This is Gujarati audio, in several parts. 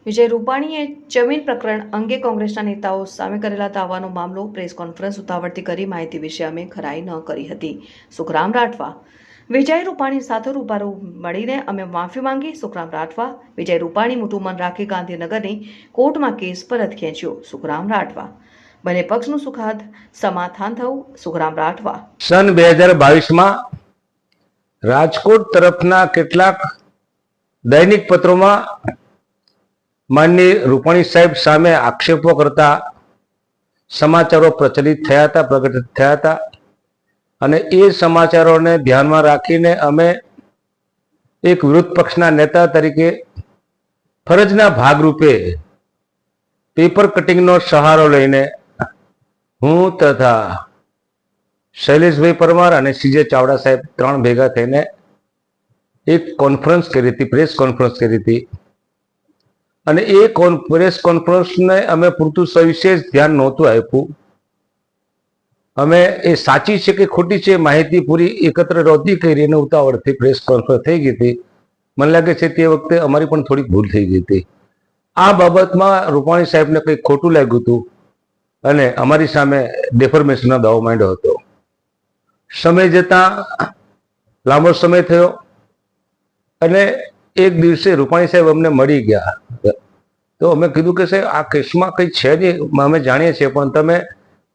વિજય રૂપાણીએ જમીન પ્રકરણ અંગે કોંગ્રેસના નેતાઓ સામે કરેલા દાવાનો મામલો પ્રેસ કોન્ફરન્સ ઉતાવળથી કરી માહિતી વિશે અમે ખરાઈ ન કરી હતી। સુખરામ રાઠવા વિજય રૂપાણી સાથે રૂબરૂ મળીને અમે માફી માંગી। સુખરામ રાઠવા વિજય રૂપાણી મોટું મન રાખી ગાંધીનગરની કોર્ટમાં કેસ પરત ખેંચ્યો। સુખરામ રાઠવા બંને પક્ષનું સુખાદ સમાધાન થયું। સુખરામ રાઠવા સન 2022 રાજકોટ તરફના કેટલાક દૈનિક પત્રોમાં માનनीय રૂપાણી સાહેબ સામે આક્ષેપો કરતા સમાચારો પ્રચલિત થયા હતા, પ્રગટ થયા હતા અને એ સમાચારોને ધ્યાનમાં રાખીને અમે એક વિરોધ પક્ષના નેતા તરીકે ફરજના ભાગરૂપે પેપર કટિંગનો સહારો લઈને હું તથા શૈલેષભાઈ પરમાર અને સીજે ચાવડા સાહેબ ત્રણ ભેગા થઈને એક કોન્ફરન્સ કરી હતી, પ્રેસ કોન્ફરન્સ કરી હતી અને એ પ્રેસ કોન્ફરન્સને અમે પૂરતું સવિશેષ ધ્યાન નહોતું આપ્યું। અમે એ સાચી છે કે ખોટી છે માહિતી પૂરી એકત્ર નહોતી કરી અને ઉતાવળથી પ્રેસ કોન્ફરન્સ થઈ ગઈ હતી। મને લાગે છે તે વખતે અમારી પણ થોડીક ભૂલ થઈ ગઈ હતી। આ બાબતમાં રૂપાણી સાહેબને કંઈક ખોટું લાગ્યું હતું અને અમારી સામે ડેફર્મેશનનો દાવો માંડ્યો હતો। સમય જતાં લાંબો સમય થયો અને એક દિવસે રૂપાણી સાહેબ અમને મળી ગયા તો અમે કીધું કે સાહેબ આ કેસમાં કંઈ છે નહીં, અમે જાણીએ છીએ પણ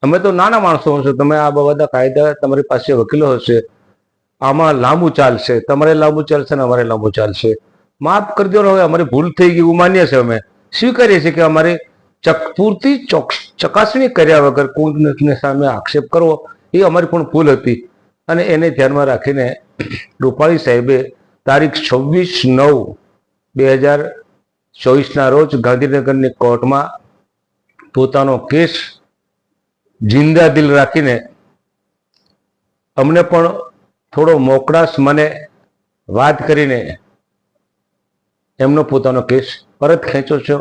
અમે તો નાના માણસો હશો, તમે આ બધા કાયદા તમારી પાસે વકીલો હશે, આમાં લાંબુ ચાલશે, તમારે લાંબુ ચાલશે ને અમારે લાંબુ ચાલશે, માફ કરી દો, હવે અમારી ભૂલ થઈ ગઈ એવું માનીએ છીએ, અમે સ્વીકારીએ છીએ કે અમારી પૂરતી ચકાસણી કર્યા વગર કોઈને સામે આક્ષેપ કરવો એ અમારી પણ ભૂલ હતી અને એને ધ્યાનમાં રાખીને રૂપાણી સાહેબે તારીખ 26/9/2024 રોજ ગાંધીનગરની કોર્ટમાં પોતાનો કેસ જિંદા દિલ રાખીને અમને પણ થોડો મોકળાશ મને વાત કરીને એમનો પોતાનો કેસ પરત ખેંચ્યો છે।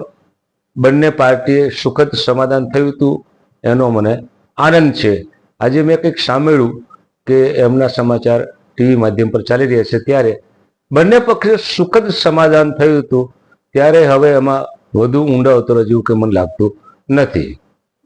બંને પાર્ટીએ સુખદ સમાધાન થયું હતું એનો મને આનંદ છે। આજે મેં કંઈક સાંભળ્યું કે એમના સમાચાર ટીવી માધ્યમ પર ચાલી રહ્યા છે ત્યારે બંને પક્ષે સુખદ સમાધાન થયું હતું ત્યારે હવે એમાં વધુ ઊંડા ઉતરવા જેવું કંઈ મને લાગતું નથી।